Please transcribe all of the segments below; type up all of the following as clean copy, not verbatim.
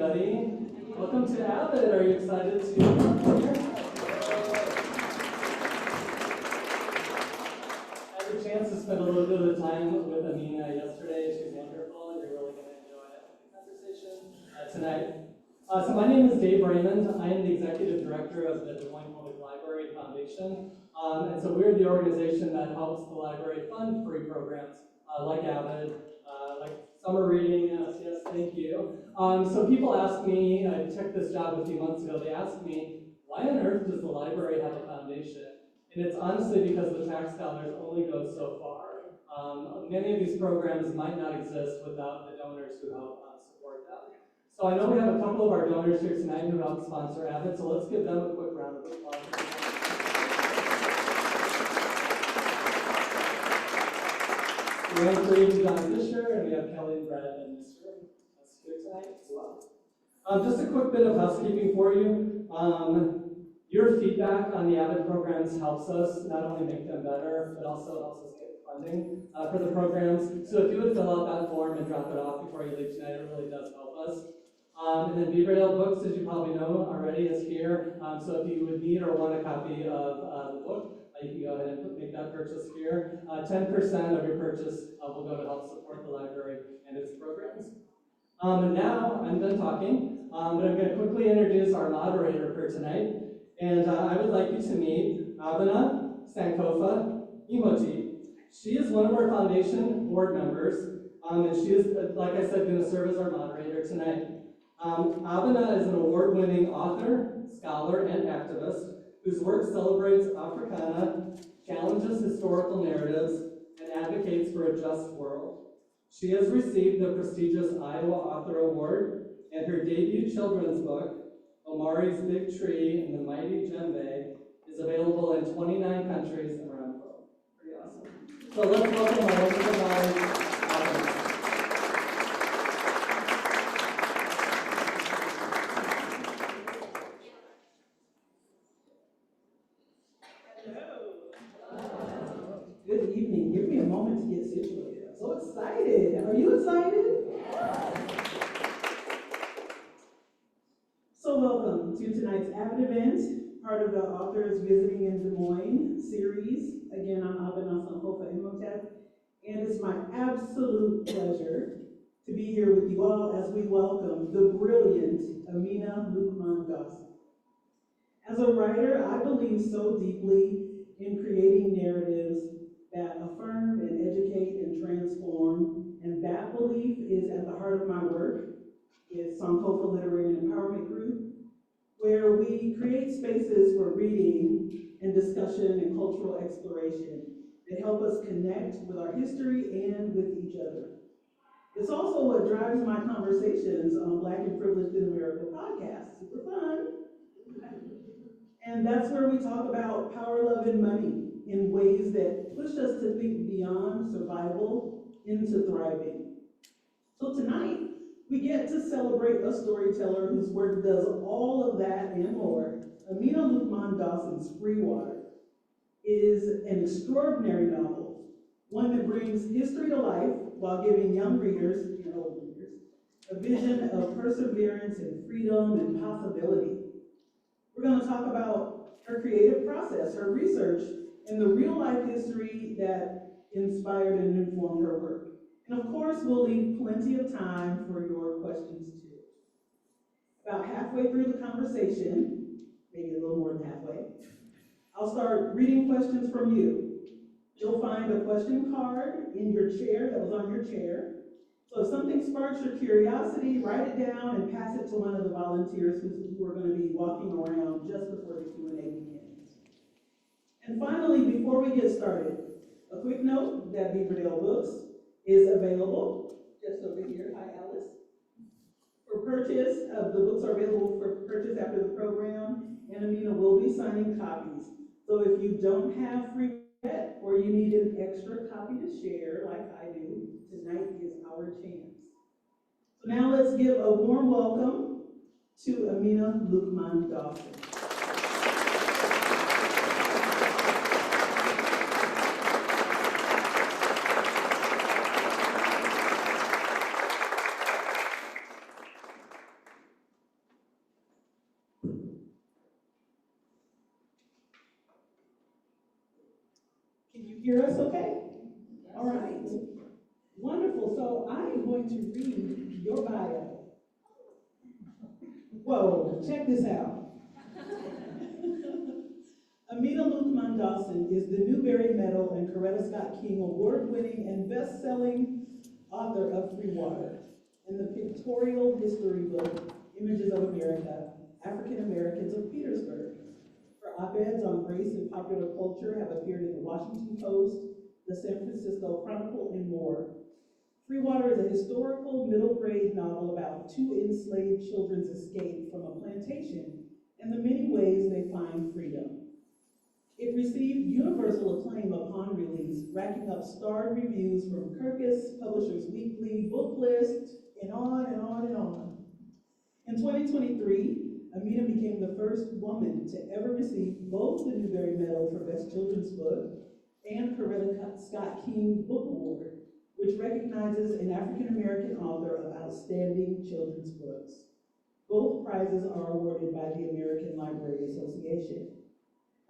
everybody. Welcome to AViD. Are you excited to come here? I had a chance to spend a little bit of time with Amina yesterday. She's wonderful, and you're really going to enjoy the conversation tonight. So my name is Dave Raymond. I am the executive director of the Des Moines Public Library Foundation. And so we're the organization that helps the library fund free programs like AViD, like summer reading. Yes, thank you. So people ask me, I took this job a few months ago, they asked me, why on earth does the library have a foundation? And it's honestly because the tax dollars only go so far. Many of these programs might not exist without the donors who help support them. So I know we have a couple of our donors here tonight who help sponsor AViD, so let's give them a quick round of applause. We have Kareem John Fisher, and we have Kelly and Brad and Mr. That's here tonight as well. Just a quick bit of housekeeping for you. Your feedback on the AViD programs helps us not only make them better, but also helps us get funding for the programs. So if you would fill out that form and drop it off before you leave tonight, it really does help us. And then Newbery Medal books, as you probably know already, is here. So if you would need or want a copy of the book, you can go ahead and make that purchase here. 10% of your purchase will go to help support the library and its programs. And now I'm done talking, but I'm going to quickly introduce our moderator for tonight. And I would like you to meet Abena Sankofa Imhotep. She is one of our foundation board members, and she is, like I said, going to serve as our moderator tonight. Abena is an award-winning author, scholar, and activist whose work celebrates Africana, challenges historical narratives, and advocates for a just world. She has received the prestigious Iowa Author Award, and her debut children's book, Omari's Big Tree and the Mighty Djembe, is available in 29 countries around the world. Pretty awesome. So let's welcome our wonderful guys. Good evening. Give me a moment to get situated. I'm so excited. Are you excited? So welcome to tonight's AViD event, part of the Authors Visiting in Des Moines series. Again, I'm Abena Sankofa Imhotep, and it's my absolute pleasure to be here with you all as we welcome the brilliant Amina Luqman-Dawson. As a writer, I believe so deeply in creating narratives that affirm and educate and transform, and that belief is at the heart of my work. Is Sankofa Literary and Empowerment Group, where we create spaces for reading and discussion and cultural exploration that help us connect with our history and with each other. It's also what drives my conversations on Black and Privileged in America podcast. Super fun. And that's where we talk about power, love, and money in ways that push us to think beyond survival into thriving. So tonight, we get to celebrate a storyteller whose work does all of that and more. Amina Luqman-Dawson's Freewater is an extraordinary novel, one that brings history to life while giving young readers and old readers a vision of perseverance and freedom and possibility. We're going to talk about her creative process, her research, and the real-life history that inspired and informed her work. And of course, we'll leave plenty of time for your questions too. About halfway through the conversation, maybe a little more than halfway, I'll start reading questions from you. You'll find a question card in your chair that was on your chair. So if something sparks your curiosity, write it down and pass it to one of the volunteers who are going to be walking around just before the Q&A begins. And finally, before we get started, a quick note that AViD Books is available just over here. Hi, Alice. For purchase, the books are available for purchase after the program, and Amina will be signing copies. So if you don't have free yet, or you need an extra copy to share, like I do, tonight is our chance. So now let's give a warm welcome to Amina Luqman-Dawson. Can you hear us okay? All right. Wonderful. So I am going to read your bio. Whoa, check this out. Amina Luqman-Dawson is the Newbery Medal and Coretta Scott King award-winning and best-selling author of Freewater and the pictorial history book, Images of America, Americans of Petersburg. Her op-eds on race and popular culture have appeared in the Washington Post, the San Francisco Chronicle, and more. Freewater is a historical middle-grade novel about two enslaved children's escape from a plantation and the many ways they find freedom. It received universal acclaim upon release, racking up starred reviews from Kirkus, Publishers Weekly, Booklist, and on and on and on. In 2023, Amina became the first woman to ever receive both the Newbery Medal for Best Children's Book and Coretta Scott King Book Award, which recognizes an African-American author of outstanding children's books. Both prizes are awarded by the American Library Association.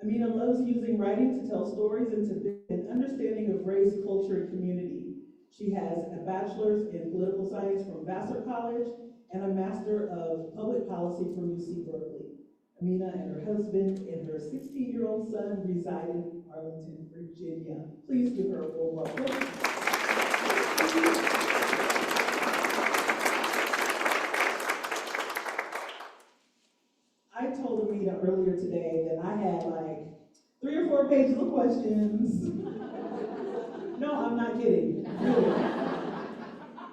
Amina loves using writing to tell stories and to build an understanding of race, culture, and community. She has a bachelor's in political science from Vassar College and a master of public policy from UC Berkeley. Amina and her husband and her 16-year-old son reside in Arlington, Virginia. Please give her a warm welcome. I told Amina earlier today that I had like 3 or 4 pages of questions. No, I'm not kidding. Really.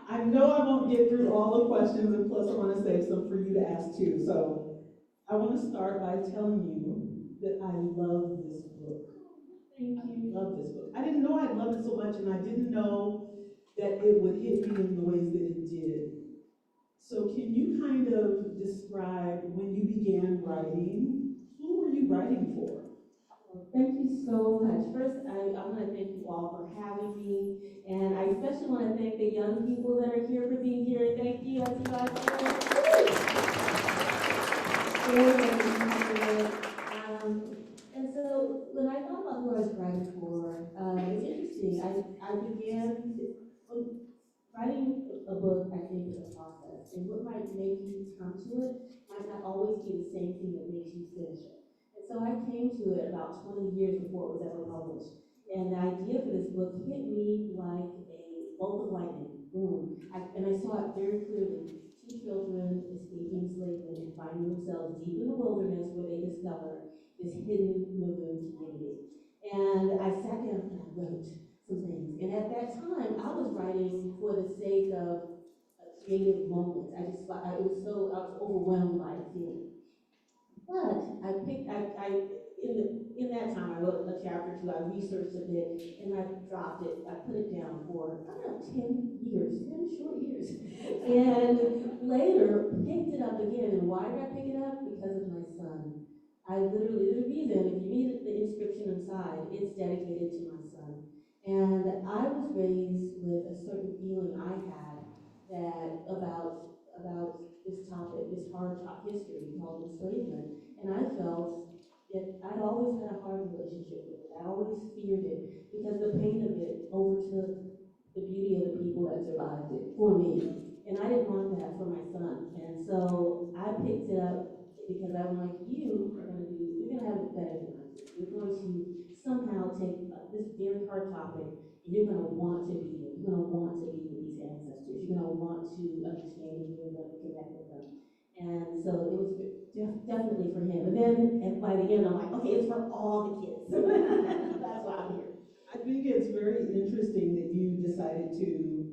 I know I won't get through all the questions, and plus I want to save some for you to ask too. So I want to start by telling you that I love this book. Thank you. I love this book. I didn't know I'd love it so much, and I didn't know that it would hit me in the ways that it did. So can you kind of describe when you began writing? Who were you writing for? Thank you so much. First, I want to thank you all for having me, and I especially want to thank the young people that are here for being here. Thank you. I see you guys there. And so when I thought about who I was writing for, it's interesting. I began writing a book, I think, is a process, and what might make you come to it might not always be the same thing that makes you finish it. And so I came to it about 20 years before it was ever published. And the idea for this book hit me like a bolt of lightning. Boom. And I saw it very clearly. 2 children escaping enslavement and finding themselves deep in the wilderness where they discover this hidden Maroon community. And I sat down and I wrote some things. And at that time, I was writing for the sake of creative moments. I was overwhelmed by the feeling. But in that time, I wrote a chapter or 2, I researched a bit, and I dropped it, I put it down for, 10 years, 10 short years. And later, picked it up again, and why did I pick it up? Because of my son. There's a reason, if you read the inscription inside, it's dedicated to my son. And I was raised with a certain feeling I had about this topic, this hard history called enslavement. And I felt that I'd always had a hard relationship with it. I always feared it because the pain of it overtook the beauty of the people that survived it for me. And I didn't want that for my son. And so I picked it up because I'm like, you're going to have it better than I do. You're going to somehow take this very hard topic, and you're going to want to be it. You're going to want to be with these ancestors. You're going to want to understand and you're going to connect with them. And so it was definitely for him. And by the end, I'm like, okay, it's for all the kids. That's why I'm here. I think it's very interesting that you decided to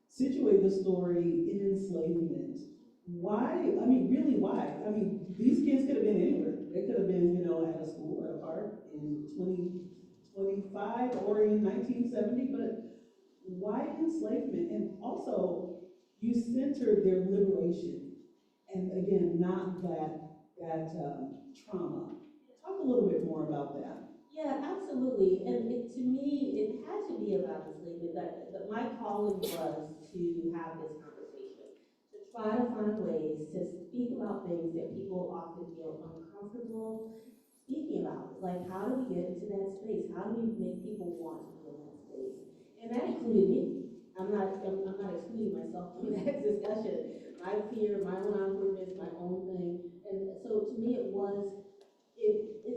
situate the story in enslavement. Why? I mean, really, why? I mean, these kids could have been anywhere. They could have been, at a school, at a park in 2025 or in 1970, but why enslavement? And also, you centered their liberation. And again, not that trauma. Talk a little bit more about that. Yeah, absolutely. And to me, it had to be about enslavement. That my calling was to have this conversation, to try to find ways to speak about things that people often feel uncomfortable speaking about. Like, how do we get into that space? How do we make people want to be in that space? And that included me. I'm not excluding myself from that discussion. My fear, my own awkwardness, my own thing. And so to me it's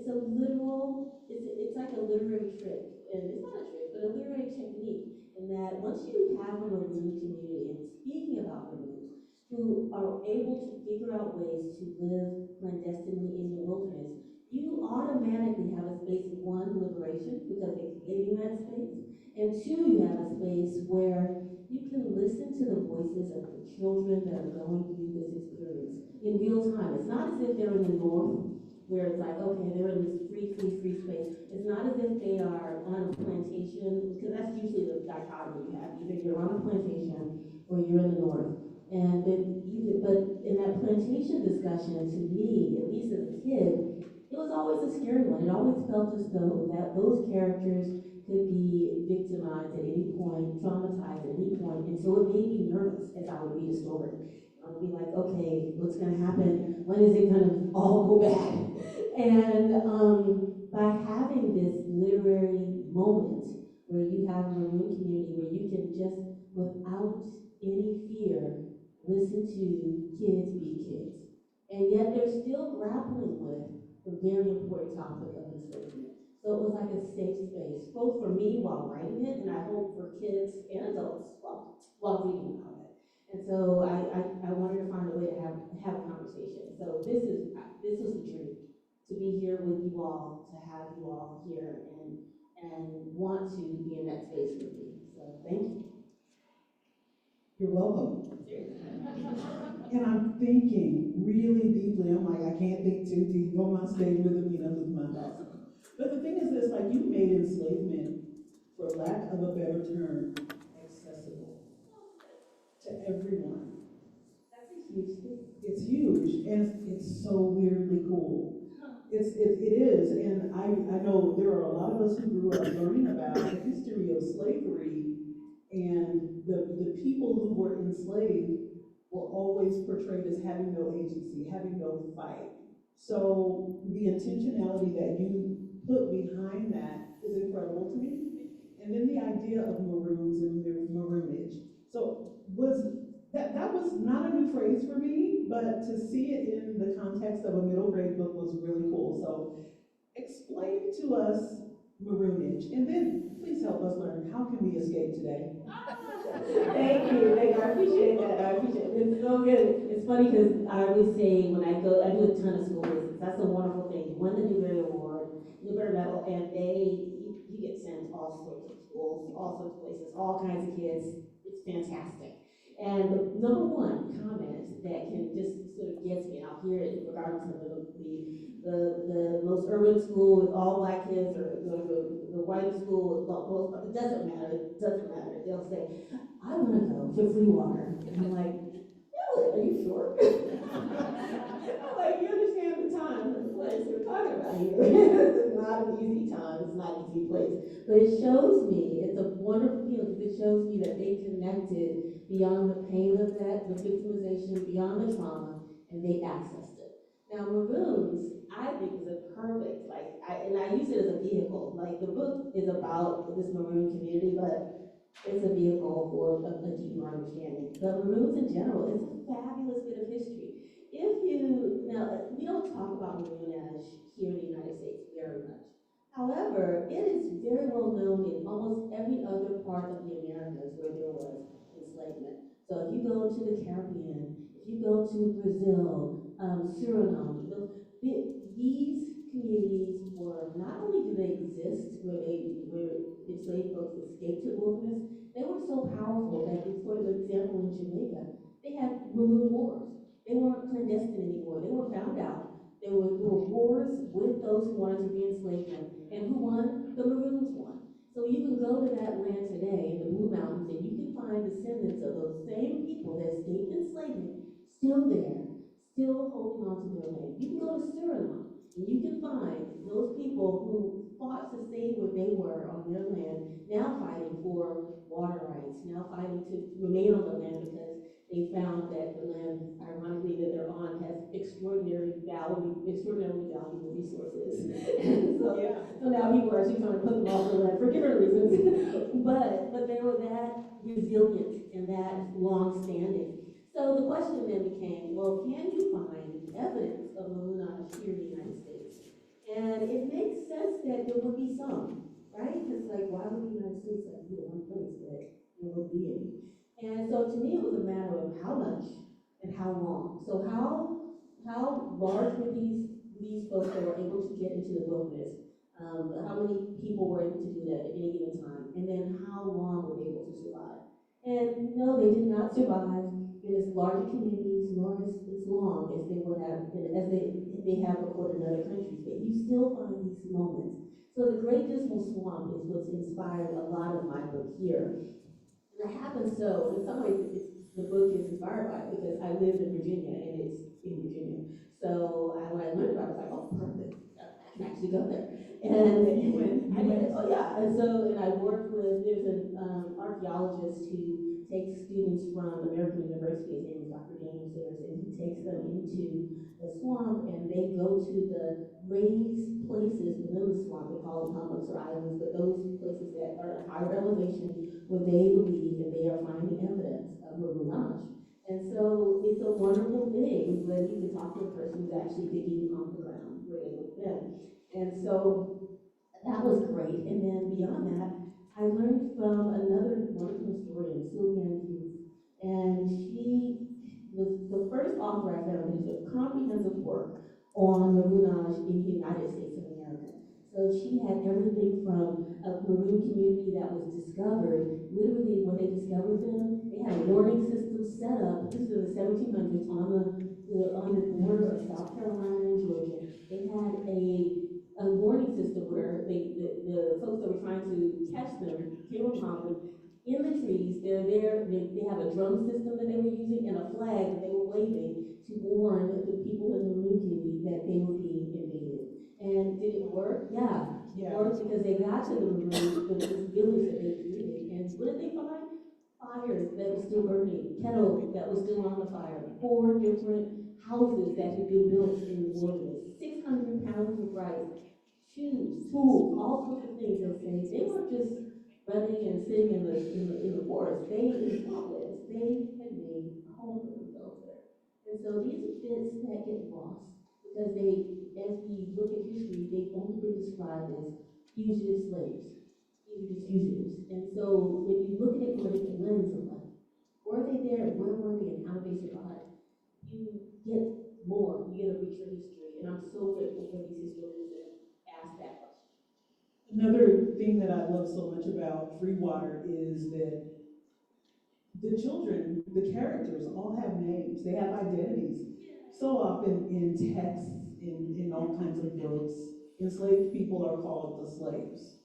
a literal, it's like a literary trick. And it's not a trick, but a literary technique. In that once you have a maroon community, and speaking about maroons, who are able to figure out ways to live clandestinely in the wilderness, you automatically have a space of one, liberation, because they're creating that space, and two, you have a space where you can listen to the voices of the children that are going through this experience in real time. It's not as if they're in the north, where it's like, okay, they're in this free space. It's not as if they are on a plantation, because that's usually the dichotomy you have. Either you're on a plantation or you're in the north. And but in that plantation discussion, to me, at least as a kid, it was always a scary one. It always felt as though that those characters could be victimized at any point, traumatized at any point, and so it made me nervous as I would read a story. I would be like, okay, what's going to happen? When is it going to all go bad? And by having this literary moment where you have a maroon community where you can just, without any fear, listen to kids be kids. And yet they're still grappling with the very important topic of enslavement. So it was like a safe space, both for me while writing it, and I hope for kids and adults while reading about it. And so I wanted to find a way to have a conversation. So this was the dream, to be here with you all, to have you all here, and want to be in that space with me. So thank you. You're welcome. And I'm thinking really deeply. I'm like, I can't think too deep on my stage with Amina Luqman-Dawson. But the thing is this, like, you made enslavement, for lack of a better term, accessible to everyone. That's a huge thing. It's huge, and it's so weirdly cool. It is, and I know there are a lot of us who grew up learning about the history of slavery, and the people who were enslaved were always portrayed as having no agency, having no fight. So the intentionality that you put behind that is incredible to me. And then the idea of maroons and maroonage. So that was not a new phrase for me, but to see it in the context of a middle grade book was really cool. So explain to us maroonage, and then please help us learn, how can we escape today? Thank you. I appreciate that. It's so good. It's funny because I always say when I do a ton of school visits. That's a wonderful thing. You win the Newbery Medal, and you get sent to all sorts of schools, all sorts of places, all kinds of kids. It's fantastic. And the number one comment that can just sort of gets me, and I'll hear it regardless of the most urban school with all black kids or the white school with most, but it doesn't matter. They'll say, I want to go to Freewater. And I'm like, really? Are you sure? I'm like, you understand the time and the place we're talking about here. It's not an easy time. It's not an easy place. But it shows me, it's a wonderful feeling because it shows me that they connected beyond the pain of that, the victimization, beyond the trauma, and they accessed it. Now, maroons, I think, is a perfect, and I use it as a vehicle. Like, the book is about this maroon community, but it's a vehicle for a deeper understanding. But maroons in general, it's a fabulous bit of history. Now, we don't talk about maroonage here in the United States very much. However, it is very well known in almost every other part of the Americas where there was enslavement. So if you go to the Caribbean, if you go to Brazil, Suriname, these communities were, not only do they exist where enslaved folks escaped to the wilderness, they were so powerful that, for example, in Jamaica, they had maroon wars. They weren't clandestine anymore. They were found out. There were wars with those who wanted to re-enslave them. And who won? The Maroons won. So you can go to that land today in the Blue Mountains and you can find descendants of those same people that escaped enslavement still there, still holding on to their land. You can go to Suriname and you can find those people who fought to stay where they were on their land, now fighting for water rights, now fighting to remain on the land because they found that the land, ironically, that they're on has extraordinarily valuable resources. And so So now people are actually trying to put them off the land for different reasons. but they were that resilient and that long-standing. So the question then became, well, can you find evidence of Maroonage here in the United States? And it makes sense that there would be some, right? Because like, why would the United States have to be the one place that there would be any? And so to me, it was a matter of how much and how long. So how large were these folks that were able to get into the wilderness? How many people were able to do that at any given time? And then how long were they able to survive? And no, they did not survive in as large communities nor as long as they would have, as they have recorded in other countries. But you still find these moments. So the Great Dismal Swamp is what's inspired a lot of my book here. And it happens so, in some ways, the book is inspired by it because I live in Virginia and it's in Virginia. So when I learned about it, I was like, oh, perfect. I can actually go there. And I did. Oh yeah. And I worked with, there's an archaeologist who takes students from American University. His name is Dr. Daniel Sayers, and he takes them into the swamp and they go to the raised places within the swamp. They call them hummocks or islands, but those places that are at higher elevation where they believe that they are finding evidence of Maroonage. And so it's a wonderful thing when you can talk to a person who's actually digging on the ground where they would been. And so that was great. And then beyond that, I learned from another wonderful historian, Sylviane Hughes. And she was the first author I found who did comprehensive work on Maroonage in the United States of America. So she had everything from a maroon community that was discovered. Literally, when they discovered them, they had a warning system set up. This is in the 1700s on the border of South Carolina and Georgia. They had a warning system where the folks that were trying to catch them came upon them in the trees. They're there. They have a drum system that they were using and a flag that they were waving to warn the people in the maroon community that they were being invaded. And did it work? Yeah. It worked because they got to the village that they created. And what did they find? Fires that were still burning, kettle that was still on the fire, 4 different houses that had been built in the wilderness, 600 pounds of rice, shoes, tools, all sorts of things that say they weren't just running and sitting in the forest. They in swamplands. They had made a home for themselves there. And so these are bits that get lost because they, as we look at history, they've only been described as fugitive slaves. These are just fugitives. And so when you look at it from a different lens of like, were they there, where were they, and how did they survive? You get more, you get a richer history, and I'm so grateful for these historians that ask that question. Another thing that I love so much about Freewater is that the children, the characters, all have names. They have identities. So often in texts, in all kinds of books, enslaved people are called the slaves,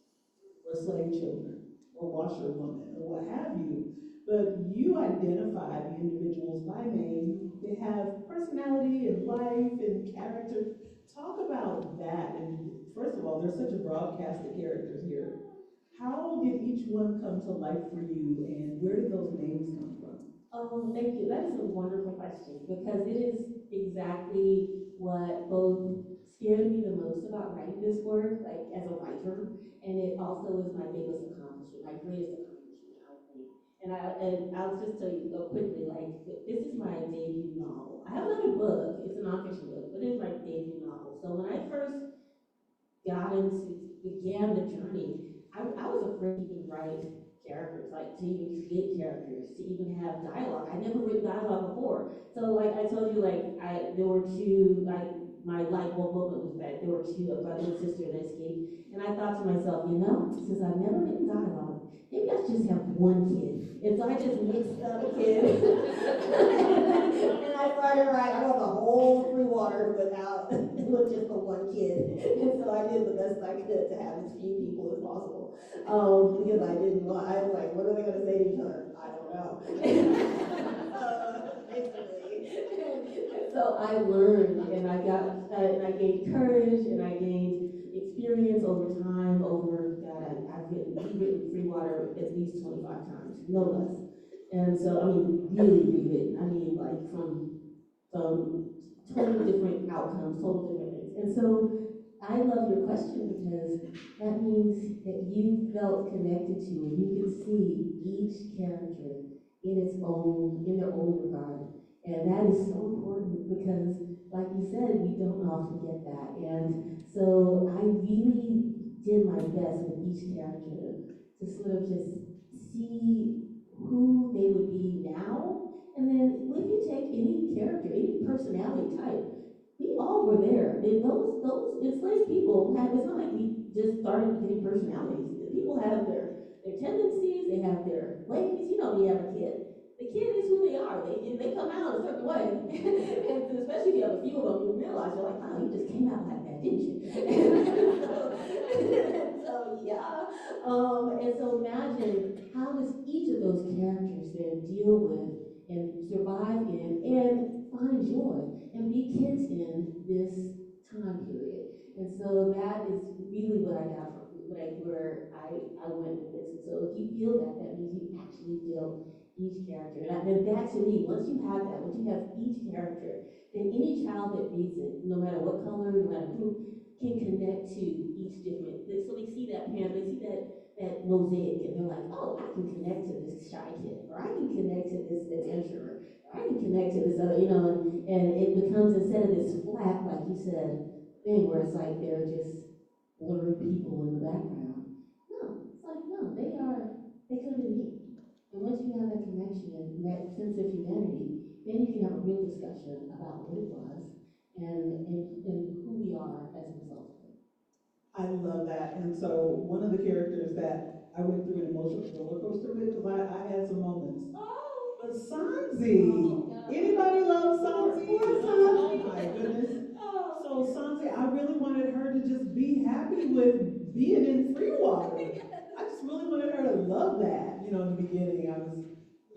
or slave children, or washerwomen, or what have you. But you identify the individuals by name. They have personality and life and character. Talk about that. And first of all, there's such a broad cast of characters here. How did each one come to life for you, and where did those names come from? Oh, thank you. That is a wonderful question because it is exactly what both scared me the most about writing this work, like as a writer, and it also is my biggest accomplishment, my greatest accomplishment, I think. And I'll just tell you quickly, like this is my debut novel. I have another book. It's a nonfiction book, but it's my debut novel. So when I first began the journey, I was afraid to even write characters, like to even create characters, to even have dialogue. I'd never written dialogue before. So like I told you, there were two, my light bulb moment was that there were two, a brother and sister that escaped. And I thought to myself, since I've never written dialogue, maybe I should just have one kid. And so I just mixed up a kid. And I started writing, I wrote the whole Freewater with just the one kid. And so I did the best I could to have as few people as possible. Because I was like, what are they going to say to each other? I don't know. Basically. So I learned, and I gained courage, and I gained experience over time. I've rewritten Freewater at least 25 times, no less. And so, really rewritten. From totally different outcomes, total different things. And so, I love your question because that means that you felt connected to and you can see each character in their own regard. And that is so important because, like you said, we don't often get that. And so I really did my best with each character to sort of just see who they would be now. And then if you take any character, any personality type, we all were there. And those enslaved people it's not like we just started getting personalities. People have their tendencies, they have their ways. You know, when you have a kid. The kid is who they are. They come out a certain way. And especially if you have a few of them, you realize you're like, wow, you just came out like that, didn't you? so yeah. And so imagine how does each of those characters then deal with and survive in and find joy and be kids in this time period. And so that is really what I got from where I went with this. And so if you feel that, that means you actually feel each character. And that to me, once you have that, once you have each character, then any child that reads it, no matter what color, no matter who, can connect to each different. So they see that parent, they see that mosaic, and they're like, oh, I can connect to this shy kid, or I can connect to this adventurer, or I can connect to this other, and it becomes, instead of this flat, like you said, thing where it's like they're just blurred people in the background. No, it's like, no, they could have been me. And once you have that connection and that sense of humanity, then you can have a real discussion about what it was and who we are as a result of it. I love that. And so one of the characters that I went through an emotional roller coaster with, because I had some moments. Oh, But Sanzi, anybody love Sanzi? Oh my goodness. So Sanzi, I really wanted her to just be happy with being in Freewater. I just really wanted her to love that. In the beginning, I was,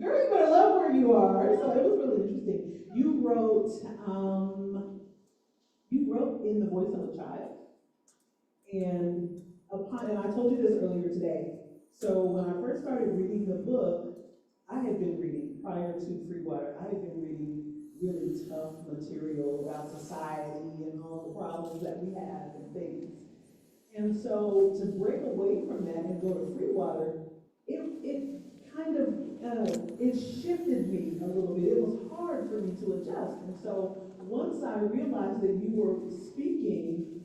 girl, you better love where you are. So it was really interesting. You wrote in the voice of a child. And I told you this earlier today. So when I first started reading the book, I had been reading prior to Freewater. I had been reading really tough material about society and all the problems that we have and things. And so to break away from that and go to Freewater, it kind of it shifted me a little bit. It was hard for me to adjust. And so once I realized that you were speaking,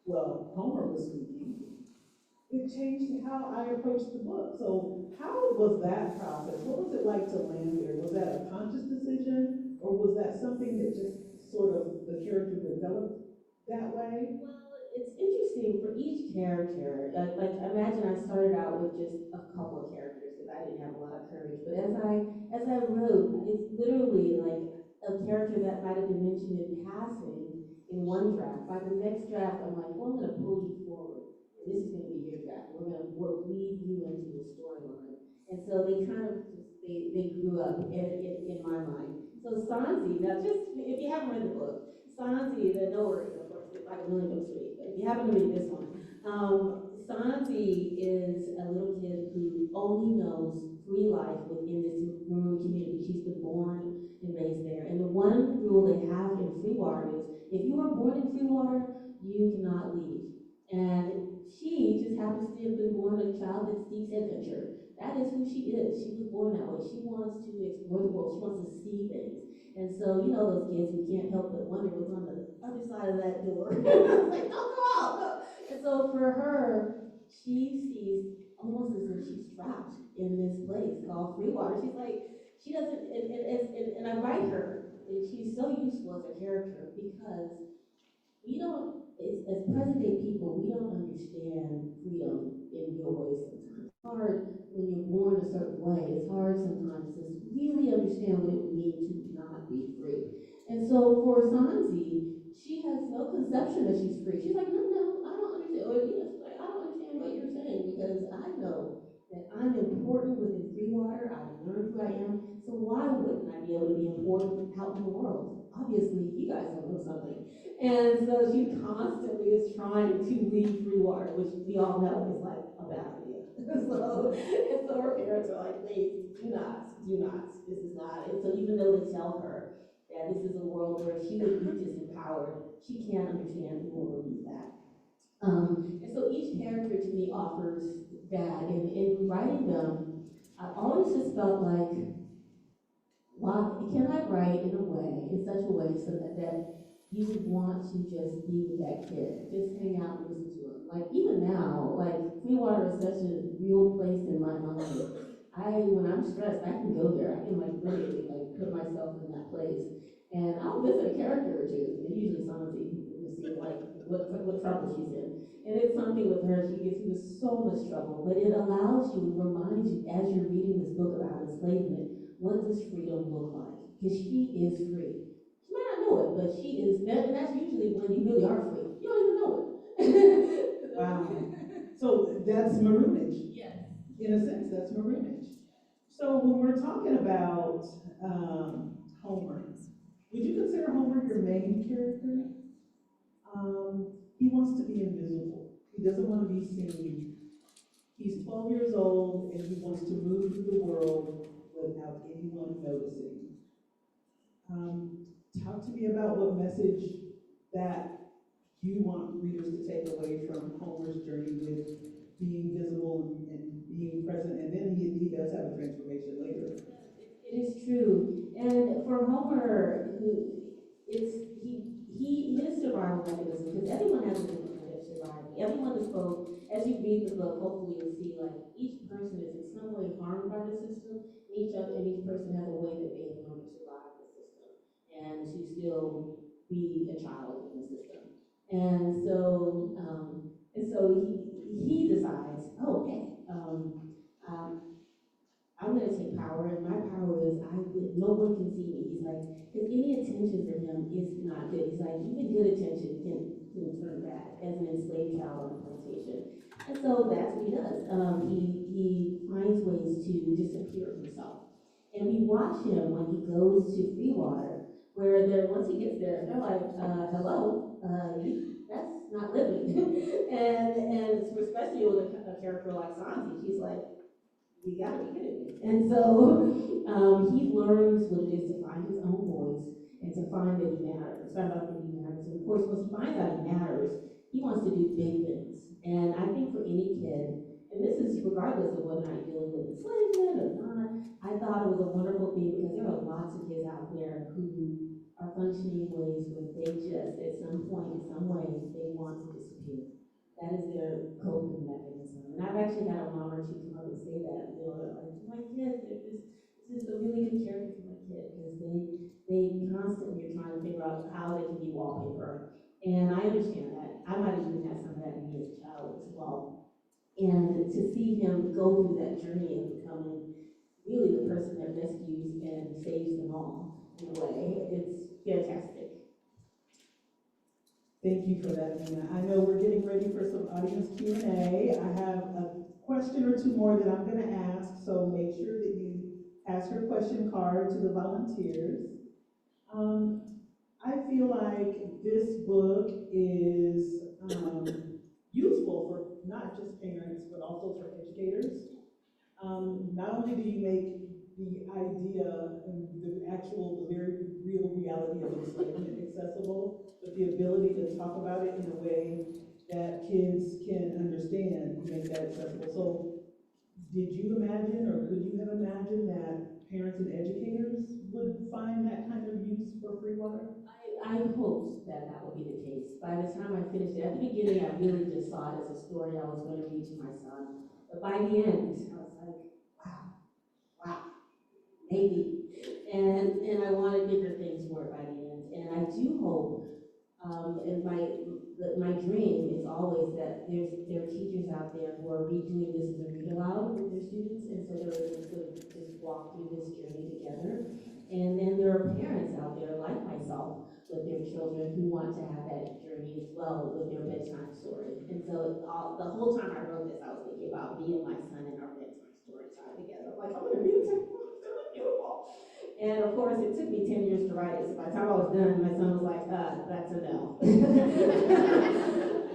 well, Homer was speaking, it changed how I approached the book. So how was that process? What was it like to land there? Was that a conscious decision, or was that something that just sort of the character developed that way? well, it's interesting for each character. Like imagine I started out with just a couple of characters because I didn't have a lot of courage. But as I wrote, it's literally like a character that might have been mentioned in passing in one draft. By the next draft, I'm like, well, I'm going to pull you forward. And this is going to be your draft. We're going to weave you into the storyline. And so they kind of they grew up in my mind. So Sanzi, now just if you haven't read the book, Sanzi, no worries, of course, it's like a million books to read, but if you happen to read this one, Sanzi is a little kid who only knows free life within this rural community. She's been born and raised there. And the one rule they have in Freewater is if you are born in Freewater, you cannot leave. And she just happens to have been born a child that seeks adventure. That is who she is. She was born that way. She wants to explore the world. She wants to see things. And so, those kids who can't help but wonder what's on the other side of that door. It's like, don't go out. No. And so for her, she sees almost as if she's trapped in this place called Freewater. She's like, she doesn't, and I write her, and she's so useful as a character because we don't, as present day people, we don't understand freedom in real ways sometimes. It's hard when you're born a certain way. It's hard sometimes to really understand what it would mean to not be free. And so for Sanzi, she has no conception that she's free. She's like, no, I don't understand. Or, she's like, I don't understand what you're saying because I know that I'm important within Freewater. I've learned who I am. So why wouldn't I be able to be important out in the world? Obviously, you guys don't know something. And so she constantly is trying to leave Freewater, which we all know is like a bad idea. And so her parents are like, please, do not. This is not. And so even though they tell her that this is a world where she would be disempowered. She can't understand, we won't believe that. And so each character to me offers that. And in writing them, I always just felt like, why can I write in a way, in such a way so that you would want to just be with that kid, just hang out and listen to him. Like even now, like Freewater is such a real place in my mind. When I'm stressed, I can go there. I can like literally like put myself in that place. And I'll visit a character or two, and usually Santi, to see like what trouble she's in. And it's something with her, she gets into so much trouble, but it allows you and reminds you as you're reading this book about enslavement, what does freedom look like? Because she is free. She might not know it, but she is, and that's usually when you really are free. You don't even know it. Wow. So that's maroonage. Yes. In a sense, that's maroonage. So when we're talking about Homer, would you consider Homer your main character? He wants to be invisible. He doesn't want to be seen. He's 12 years old and he wants to move through the world without anyone noticing. Talk to me about what message that you want readers to take away from Homer's journey with being visible and being present, and then he does have a transformation later. It is true. And for Homer, his survival mechanism, because everyone has a different kind of survival. Everyone is both, as you read the book, hopefully you'll see like each person is in some way harmed by the system, and each person has a way that they have learned to survive the system and to still be a child in the system. And so he decides, oh, okay, I'm going to take power, and my power is no one can see me. He's like, because any attention for him is not good. He's like, even good attention can turn bad as an enslaved child on a plantation. And so that's what he does. He finds ways to disappear himself. And we watch him when he goes to Freewater, where once he gets there, they're like, hello, that's not living. and especially with a character like Santi, she's like, you gotta be kidding me. And so he learns what it is to find his own voice and to find that he matters, find out that he matters. And of course, once he finds out he matters, he wants to do big things. And I think for any kid, and this is regardless of whether or not you're dealing with enslavement or not, I thought it was a wonderful thing because there are lots of kids out there who are functioning in ways where they just, at some point, in some way, they want to disappear. That is their coping mechanism. And I've actually had a mom or two come up and say that, like, my kid, this is a really good character for my kid, because they constantly are trying to figure out how they can be wallpaper. And I understand that. I might have even had some of that in me as a child as well. And to see him go through that journey of becoming really the person that rescues and saves them all, in a way, it's fantastic. Thank you for that, Nina. I know we're getting ready for some audience Q&A. I have a question or two more that I'm going to ask, so make sure that you pass your question card to the volunteers. I feel like this book is useful for not just parents, but also for educators. Not only do you make the idea and the very real reality of enslavement accessible, but the ability to talk about it in a way that kids can understand, make that accessible. So did you imagine, or could you have imagined that parents and educators would find that kind of use for Freewater? I hoped that would be the case. By the time I finished it, at the beginning, I really just saw it as a story I was going to read to my son. But by the end, I was like, wow, maybe. And I wanted bigger things for it by the end. And I do hope, and my dream is always that there are teachers out there who are redoing this as a read aloud with their students, and so they're able to just walk through this journey together. And then there are parents out there like myself with their children who want to have that journey as well with their bedtime story. And so the whole time I wrote this, I was thinking about me and my son and our bedtime story time together. Like, I'm gonna read it to him. It's gonna be beautiful. And of course, it took me 10 years to write it. So by the time I was done, my son was like, that's a no.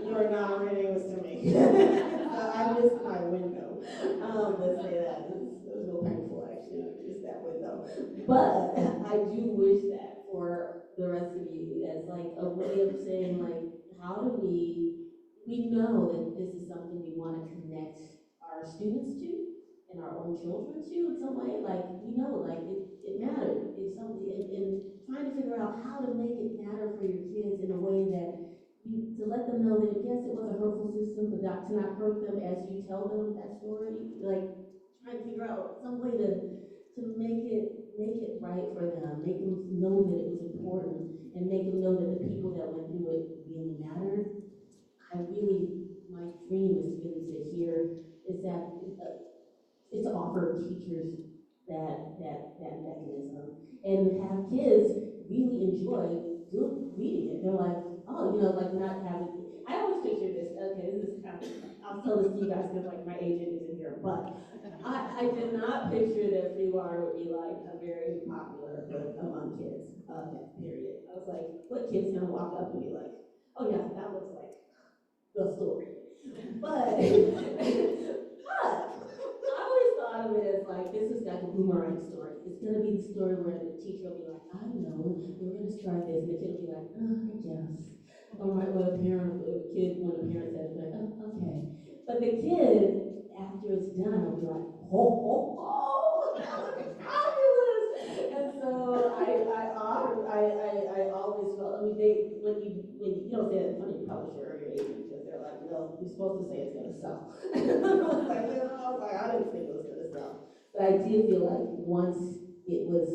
You're not reading this to me. So I missed my window. Let's say that. It was real painful, actually, just that window. But I do wish that for of saying, like, how do we know that this is something we want to connect our students to and our own children to in some way. Like, we know, like, it mattered. It's something, and trying to figure out how to make it matter for your kids in a way that to let them know that, yes, it was a hurtful system, but not, to not hurt them as you tell them that story. Like, trying to figure out some way to make it right for them, make them know that it was important, and make them know that the people that went through it really mattered. My dream is really to hear is that is to offer teachers that mechanism and have kids really enjoy reading it. They're like, oh, like not having. I always picture this. Okay, this is kind of. I'll tell this to you guys because like my agent isn't here, but I did not picture that Freewater would be like a very popular book among kids. Period. I was like, what kid's gonna walk up and be like, oh yeah, that looks like the story. But I always thought of it as like, this is like a boomerang story. It's gonna be the story where the teacher will be like, I know, we're gonna start this, and the kid will be like, I guess. Or when a parent says, like, oh, okay. But the kid, after it's done, will be like, oh, that was fabulous. And so I always felt, when you don't say that in front of your publisher or your agent, because they're like, no, you're supposed to say it's gonna sell. I was like, I didn't think it was gonna sell. But I did feel like once it would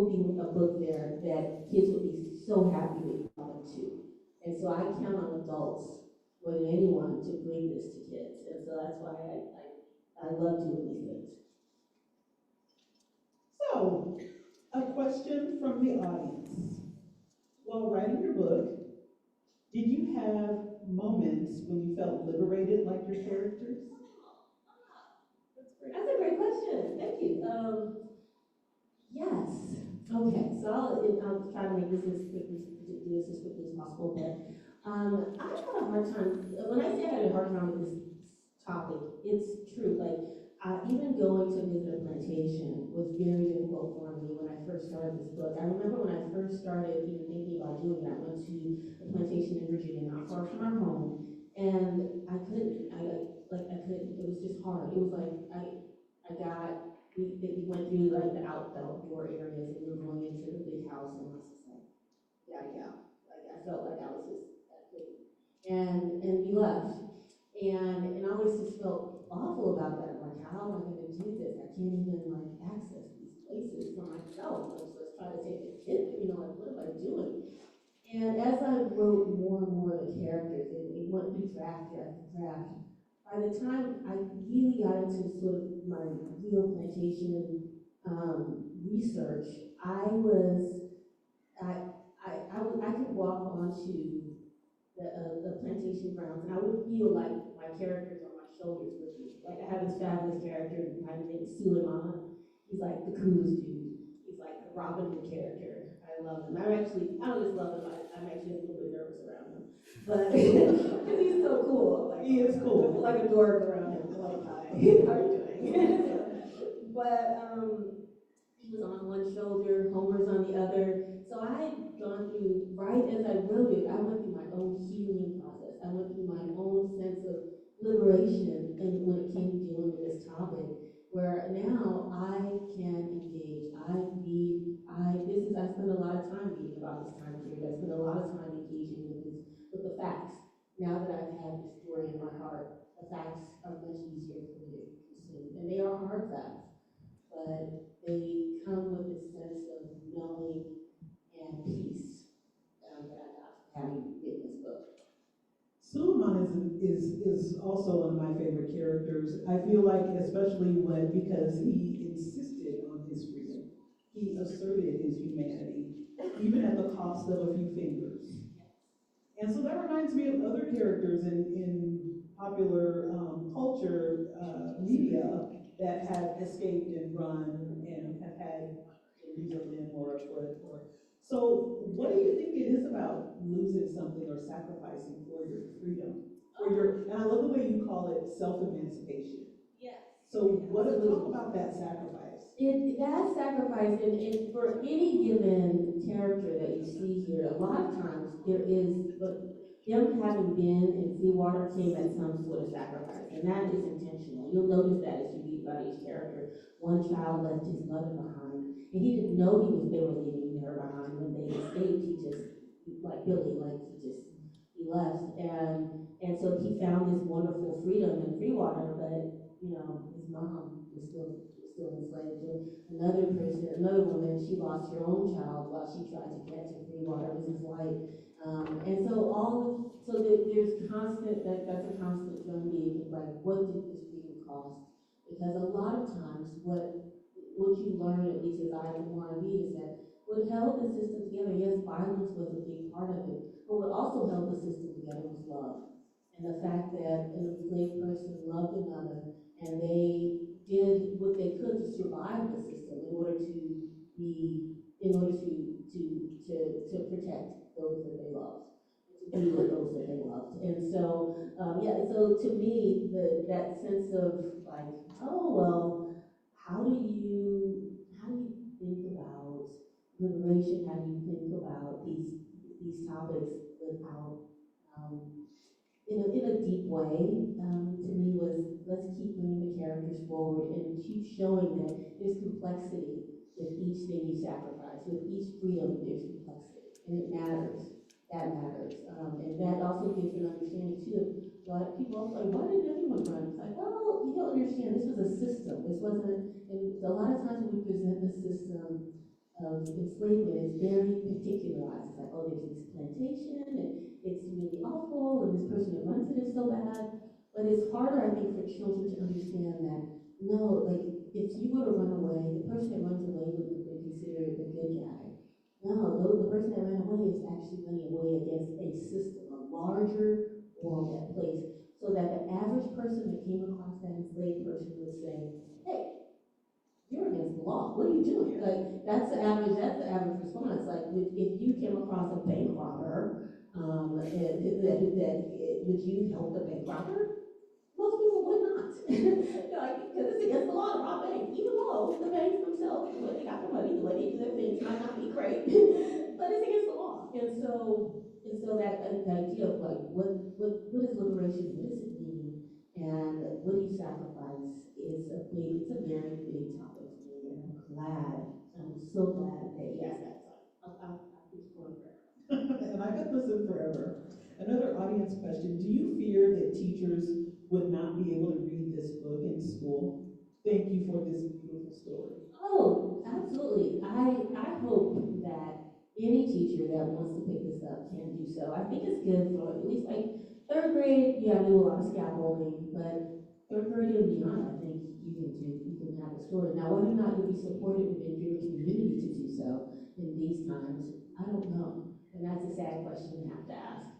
be a book there that kids would be so happy with too. And so I count on adults more than anyone to bring this to kids. And so that's why I love doing these things. So, a question from the audience. While writing your book, did you have moments when you felt liberated like your characters? That's a great question. Thank you. Yes. Okay. So I'll try to make this as quickly as possible. But I had a hard time. When I say I had a hard time with this topic, it's true. Like even going to visit a plantation was very difficult for me when I first started this book. I remember when I first started even thinking about doing it, I went to a plantation in Virginia, not far from our home, and I couldn't. It was just hard. It was like we went through like the outdoor areas, and we were going into the big house, and I was just like, yeah. Like I felt like I was just that big, and we left, and I always just felt awful about that. Like, how am I going to do this? I can't even like access these places for myself. Let's try to take the kid. Like what am I doing? And as I wrote more and more of the characters, it went through draft after draft. By the time I really got into sort of my real plantation research, I could walk onto the plantation grounds, and I would feel like my characters on my shoulders with me. Like I have this fabulous character, my name is Suleiman. He's like the coolest dude. He's like the Robin Hood character. I love him. I don't just love him. I'm actually a little bit nervous around him, but because he's so cool. Like, He is cool. Like a dork around him. Like, hi, how are you doing? But he was on one shoulder, Homer's on the other. So I had gone through, right as I wrote it, I went through my own healing process. I went through my own sense of liberation and when it came to dealing with this topic, where now I can engage. I spend a lot of time reading about this time period. I spend a lot of time engaging with the facts. Now that I've had this story in my heart, the facts are much easier for me to consume. And they are hard facts, but they come with this sense of knowing and peace that I got from having written this book. Suleiman is also one of my favorite characters. I feel like, especially because he insisted on his freedom. He asserted his humanity, even at the cost of a few fingers. And so that reminds me of other characters in popular culture media that have escaped and run and have had to leave a limb or a foot. So what do you think it is about losing something or sacrificing for your freedom? And I love the way you call it self-emancipation. Yes. So talk about that sacrifice. That sacrifice, and for any given character that you see here, a lot of times there is, but them having been in Freewater came at some sort of sacrifice, and that is intentional. You'll notice that as you read about each character. One child left his mother behind, and he didn't know they were leaving her behind when they escaped. He just, like Billy, he left, and so he found this wonderful freedom in Freewater, but his mom was still enslaved. Another woman, she lost her own child while she tried to get to Freewater, Mrs. White. And so there's constant, that's a constant drumbeat of like, what did this freedom cost? Because a lot of times what you learn, at least as I more read, is that what held the system together, yes, violence was a big part of it, but what also held the system together was love. And the fact that an enslaved person loved another, and they did what they could to survive the system in order to protect those that they loved, to be with those that they loved. And so, so to me, that sense of like, oh well, how do you think about liberation? How do you think about these topics without in a deep way, to me was, let's keep bringing the characters forward and keep showing that there's complexity with each thing you sacrifice. With each freedom, there's complexity, and it matters. That matters. And that also gives an understanding, too, of a lot of people also like, why didn't everyone run? It's like, well, you don't understand, this was a system. This wasn't, and a lot of times when we present the system of enslavement, it's very particularized. It's like, oh, there's this plantation, and it's really awful, and this person that runs it is so bad. But it's harder, I think, for children to understand that, no, like, if you were to run away, the person that runs away would be considered the good guy. No, the person that ran away is actually running away against a system, a larger world at place, so that the average person that came across that enslaved person would say, hey, you're against the law. What are you doing? Like, that's the average response. Like, if you came across a bank robber, would you help the bank robber? Most people would not. Because it's against the law to rob banks, even though the banks themselves, the way they got their money, the way they do their things might not be great, but it's against the law. And so that idea of like, what is liberation? What does it mean? And what do you sacrifice? It's a very big topic for me, and I'm so glad that you asked that. I'll keep going forever. And I could listen forever. Another audience question: do you fear that teachers would not be able to read this book in school? Thank you for this beautiful story. Oh, absolutely. I hope that any teacher that wants to pick this up can do so. I think it's good for at least like third grade. You gotta do a lot of scaffolding, but third grade and beyond, I think you can have a story. Now, whether or not you'll be supported within your community to do so in these times, I don't know. And that's a sad question to have to ask.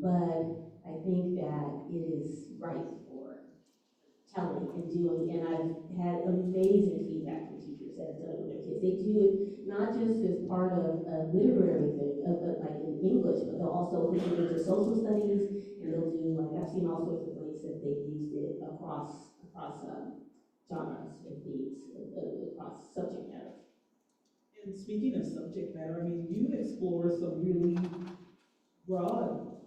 But I think that it is right for telling and doing, and I've had amazing feedback from teachers that have done it with their kids. They do it not just as part of a literary thing, like in English, but they'll also put it into social studies, and they'll do, like, I've seen all sorts of ways that they've used it across genres and themes, across subject matter. And speaking of subject matter, I mean, you explore some really broad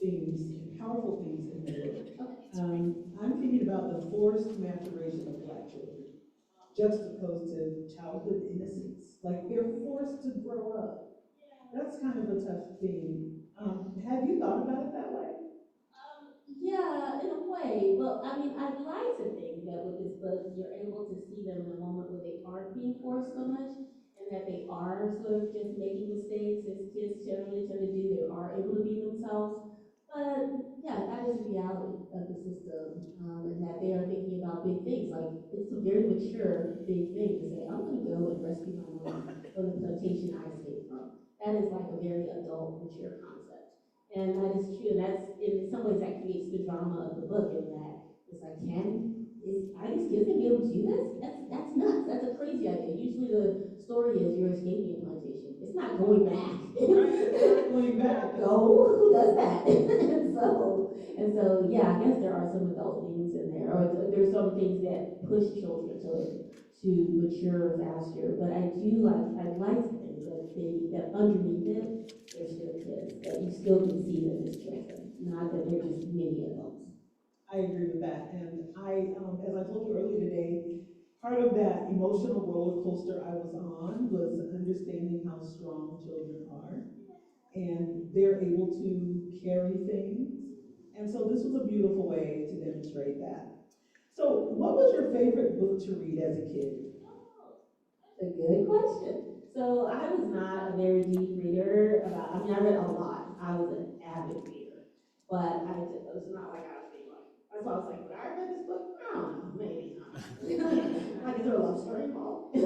themes and powerful themes in the book. Okay. I'm thinking about the forced maturation of Black children, juxtaposed to childhood innocence. Like, they're forced to grow up. That's kind of a tough theme. Have you thought about it that way? Yeah, in a way. Well, I mean, I'd like to think that with this book, you're able to see them in a moment where they aren't being forced so much, and that they are sort of just making mistakes, as kids generally tend to do. They are able to be themselves. But yeah, that is the reality of the system, and that they are thinking about big things. Like, it's a very mature, big thing to say, I'm going to go and rescue my mom from the plantation I escaped from. That is like a very adult, mature concept. And that is true. That's, in some ways, that creates the drama of the book, in that it's like, are these kids going to be able to do this? That's nuts. That's a crazy idea. Usually the story is you're escaping a plantation. It's not going back. Going back. No, who does that? and so, yeah, I guess there are some adult themes in there, or there's some from things that push children to mature faster. But I like to think that underneath it, they're still kids, that you still can see them as children, not that they're just mini adults. I agree with that. And as I told you earlier today, part of that emotional roller coaster I was on was understanding how strong children are. And they're able to carry things. And so this was a beautiful way to demonstrate that. So what was your favorite book to read as a kid? That's a good question. So I was not a very deep reader. I read a lot. I was an avid reader. But it's not like I was being like, that's why I was like, would I read this book? I don't know, maybe not. Like, is there a love story involved?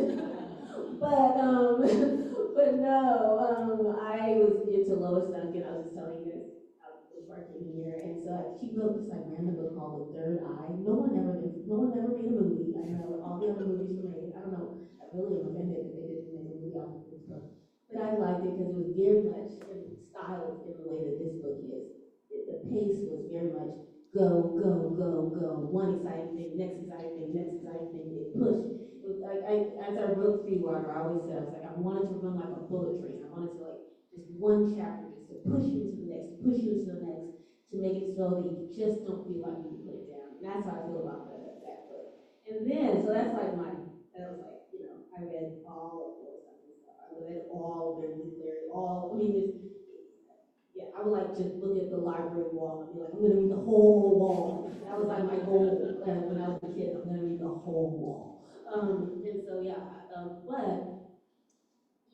but no, I was into Lois Duncan. I was just telling you this before I came here. And so she wrote this like random book called The Third Eye. No one ever made a movie. I know all the other movies were made. I don't know. I really am offended that they didn't make a movie out of this book. But I liked it because it was very much styled in the way that this book is. The pace was very much go, go, go, go. One exciting thing, next exciting thing, next exciting thing. It pushed. It was like as I wrote Freewater, I always said, I wanted to run like a bullet train. I wanted to like just one chapter just to push you into the next, push you into the next, to make it so that you just don't feel like you can put it down. And that's how I feel about that book. And then, so that's like that was like, I read all of those stuff. I read all of Amina Luqman-Dawson, I would like to look at the library wall and be like, I'm going to read the whole wall. That was like my goal when I was a kid. I'm going to read the whole wall. But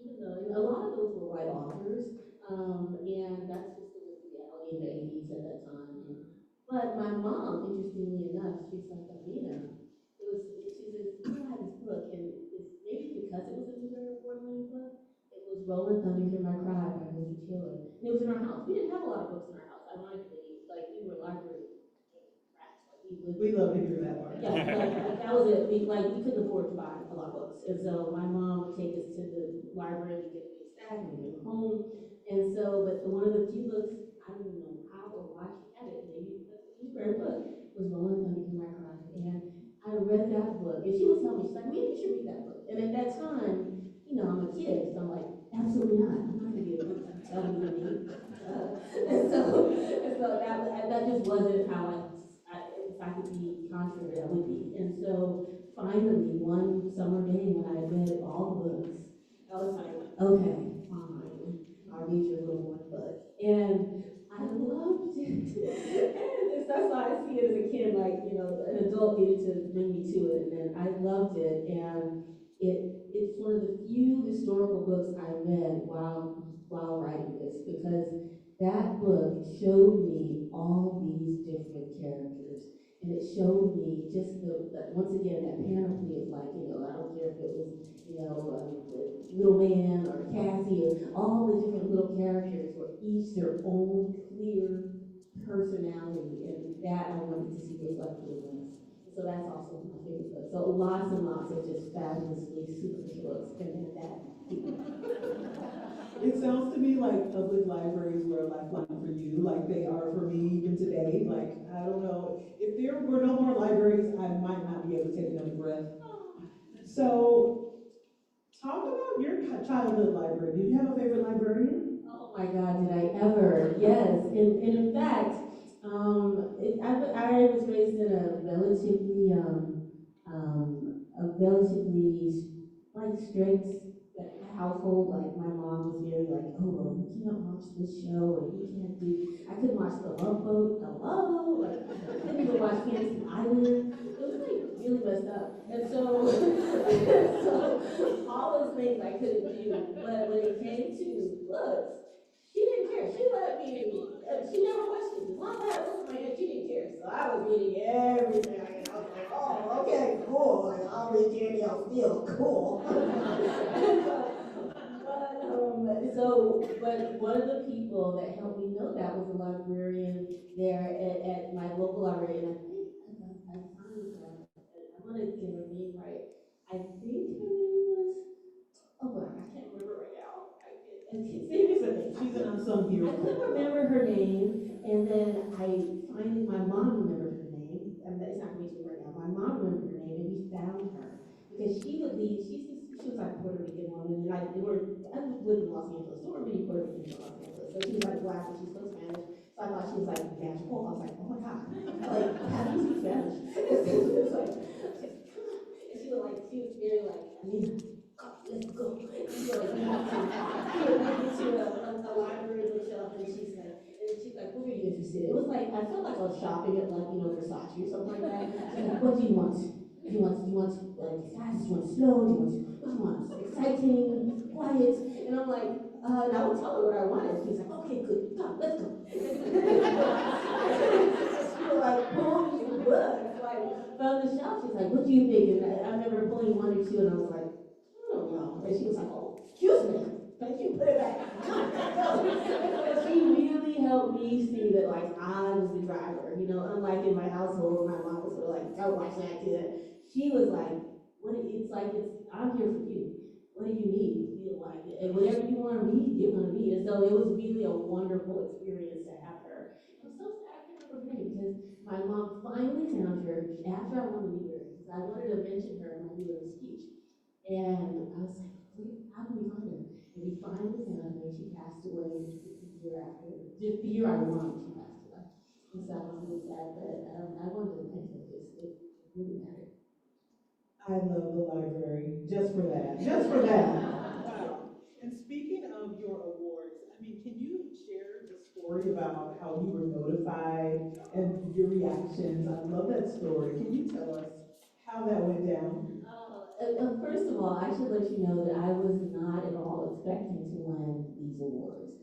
even though a lot of those were white authors, and that's just the reality of the 80s at that time. But my mom, interestingly enough, she's like, Abena, she says, I had this book, and maybe because it was a Newbery Award-winning book, it was Rolling Thunder Hear My Cry by Mr. Taylor. And it was in our house. We didn't have a lot of books in our house. Ironically, like we were library rats. We love to hear that part. Yeah, like that was it. We couldn't afford to buy a lot of books. And so my mom would take us to the library, we get a big stack, and we go home. And so, but one of the few books, I don't even know how or why she had it, maybe because it was a very book, was Rolling Thunder Hear My Cry. And I read that book, and she was telling me, she's like, maybe you should read that book. And at that time, I'm a kid, so I'm like, absolutely not. I'm not gonna be able to tell you what me. And so that just wasn't how if I could be contrary, I would be. And so finally, one summer day when I read all the books, I was like, okay, fine, I'll read your little one book. And I loved it. And that's why I see it as a kid, like, an adult needed to bring me to it. And I loved it. And it's one of the few historical books I read while writing this, because that book showed me all these different characters, and it showed me just once again that panoply of like, I don't care if it was Little Man or Cassie or all the different little characters were each their own clear personality, and that I wanted to see reflected in this. So that's also my favorite book. So lots and lots of just fabulously superficial books, and then that. It sounds to me like public libraries were a lifeline for you, like they are for me even today. Like, I don't know, if there were no more libraries, I might not be able to take another breath. So, talk about your childhood library. Did you have a favorite librarian? Oh my God, did I ever? Yes, and in fact, I was raised in a relatively like strict household. Like my mom was very like, oh well, you can't watch this show, or you can't do. I couldn't watch The Love Boat, hello, like I couldn't even watch Fantasy Island. It was like really messed up, and so all those things I couldn't do. But when it came to books, she didn't care. She let me. She never questioned. As long as I had a book in my hand, she didn't care. So I was reading everything. I was like, oh, okay, cool. Like, I'll read Danielle Steele, cool. But one of the people that helped me know that was a librarian there at my local library, and I think I found her. I want to get her name right. I think her name was. Oh, well, I can't remember right now. She's an unsung hero. I couldn't remember her name, and then my mom remembered her name. It's not coming to me right now. My mom like, they were, I lived in Los Angeles, so we're many Puerto Ricans in Los Angeles. So she was like black and she spoke Spanish. So I thought she was like magical. I was like, oh my God, like, how do you speak Spanish? And so she was like, and she was like, she was very like, Amina, let's go. And she was like, we have to a library bookshelf, and she's like, what are you interested in? It was like, I felt like I was shopping at like, Versace or something like that. She's like, what do you want? Do you want like fast? Do you want slow? What do you want? Exciting, quiet? And I'm like, and I would tell her what I wanted. She's like, okay, good, come, let's go. She was like, pulling me the book, like from the shelf. She's like, what do you think? And I remember pulling one or two, and I was like, I don't know. And she was like, oh, excuse me. Thank you, put it back. She really helped me see that like I was the driver, unlike in my household, my mom was sort of like, don't watch that kid. She was like, I'm here for you. What do you need? And whatever you want to read, you're going to read. And so it was really a wonderful experience to have her. I'm so sad I can't remember her name because my mom finally found her after I won the Newbery. Because I wanted to mention her in my Newbery speech. And I was like, how do we find her? And we finally found her. She passed away the year after. Just the year I won, she passed away. And so I was really sad, but I wanted to thank her because it really mattered. I love the library, just for that, just for that. Wow. And speaking of your awards, I mean, can you share the story about how you were notified and your reactions? I love that story. Can you tell us how that went down? First of all, I should let you know that I was not at all expecting to win these awards.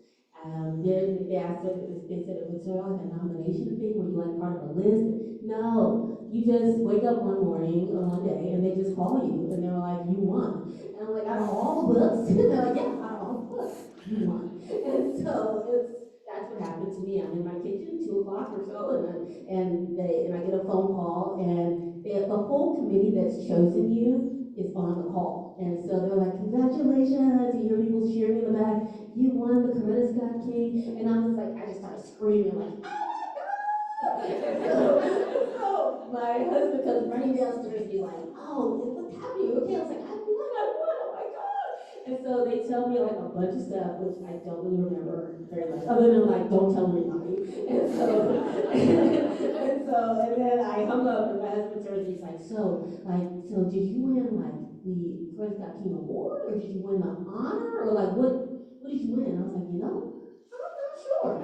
They said it was sort of like a nomination thing where you like part of a list. No, you just wake up one morning or one day and they just call you and they're like, you won. And I'm like, out of all the books? And they're like, yeah, out of all the books, you won. And so that's what happened to me. I'm in my kitchen, 2 o'clock or so, and I get a phone call, and the whole committee that's chosen you is on the call. And so they're like, congratulations, you hear people cheering in the back, you won the Coretta Scott King. And I was like, I just started screaming, like, oh my God! So my husband comes running downstairs and he's like, oh, what's happening? Okay, I was like, I won, oh my God. And so they tell me like a bunch of stuff, which I don't really remember very much, other than like, don't tell anybody. And then I hung up and my husband turns and he's like, so did you win like the Coretta Scott King Award, or did you win the honor, or like what did you win? And I was like, I'm not sure.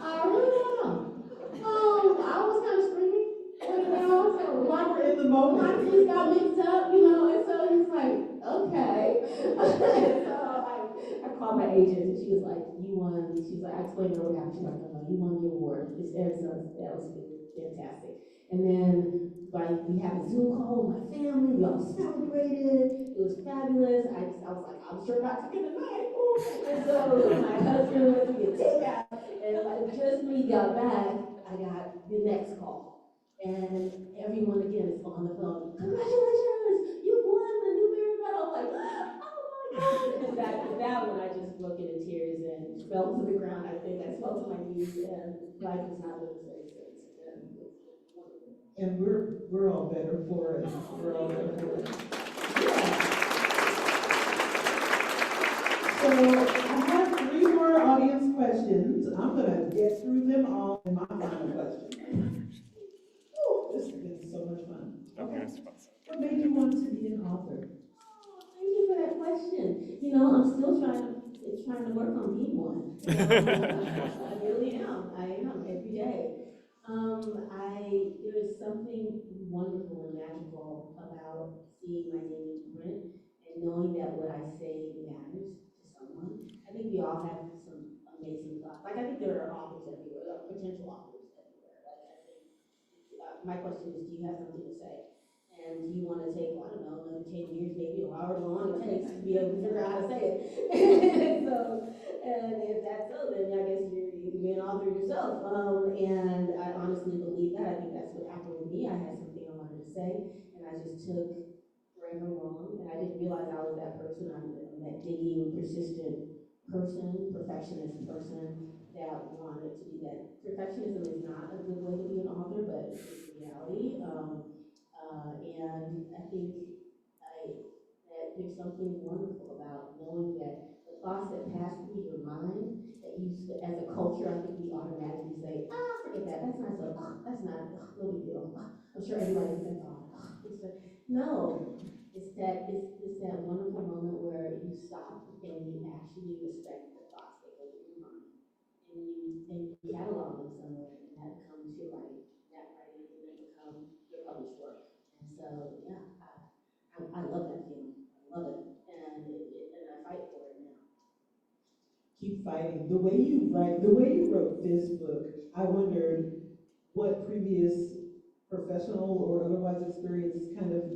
I really don't know. I was kind of screaming, so Why were in the moment? my teeth got mixed up, and so he's like, okay. And so I called my agent and she was like, you won. She's like, I explained to her what happened. She's like, no, you won the award. That was fantastic. And then we had a Zoom call with my family. We all celebrated. It was fabulous. I was like, I'm sure not cooking tonight. And so my husband went to get takeout. And just when he got back, I got the next call. And everyone again is on the phone. Congratulations! You won the Newbery Medal. I'm like, oh my God! And that one I just broke into tears and fell to the ground. I think I fell to my knees, and life has not been the same since. And we're all better for it. We're all better for it. So I have 3 more audience questions. I'm gonna get through them all in my final question. Oh, this has been so much fun. Okay. What made you want to be an author? Oh, thank you for that question. I'm still trying to work on being one. I really am. I am every day. There is something wonderful and magical about seeing my name in print and knowing that what I say matters to someone. I think we all have some amazing thoughts. Like, I think there are authors everywhere, potential authors everywhere. Like, I think my question is, do you have something to say? And do you want to take, I don't know, another 10 years maybe, or however long it takes to be able to figure out how to say it? And if that's so, then I guess you can be an author yourself. And I honestly believe that. I think that's what happened with me. I had something I wanted to say, and I just took forever long, and I didn't realize I was that person. I'm that digging, persistent person, perfectionist person that wanted to do that. Perfectionism is not a good way to be an author, but it's reality. And I think that sure everybody thinks, no, it's that wonderful moment where you stop and you actually respect the thoughts that go through your mind, and you catalog them somewhere, and that becomes your writing. That writing can then become your published work. And so, yeah, I love that feeling. I love it, and I fight for it now. Keep fighting. The way you write, the way you wrote this book, I wondered what previous professional or otherwise experience kind of,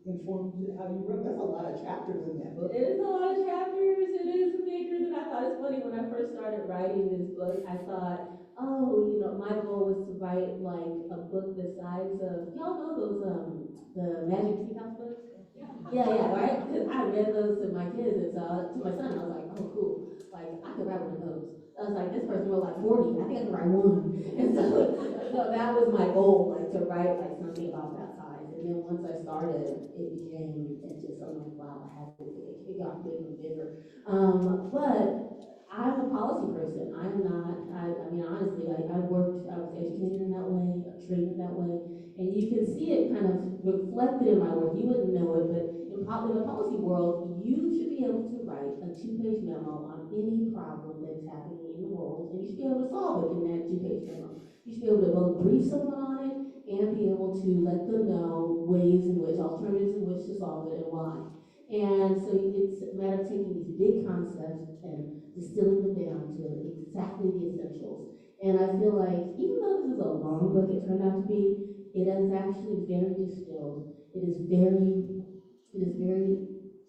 informed how you wrote. That's a lot of chapters in that book. It is a lot of chapters. It is bigger than I thought. It's funny, when I first started writing this book, I thought, my goal was to write like a book the size of, y'all know those, the Magic Tea House books? Yeah, right? Because I read those to my kids, and so to my son, I was like, oh, cool. Like, I could write one of those. I was like, this person wrote like 40. I think I could write one. And so that was my goal, like to write like something about that size. And then once I started, it became, I'm like, wow, I have to do it. It got bigger and bigger. But I'm a policy person. I'm not, I mean, honestly, I was educated in that way, trained in that way. And you can see it kind of reflected in my work. You wouldn't know it, but in the policy world, you should be able to write a 2-page memo on any problem that's happening in the world, and you should be able to solve it in that 2-page memo. You should be able to both brief someone on it and be able to let them know ways in which, alternatives in which to solve it and why. And so it's a matter of taking these big concepts and distilling them down to exactly the essentials. And I feel like, even though this is a long book, it turned out to be, it is actually very distilled.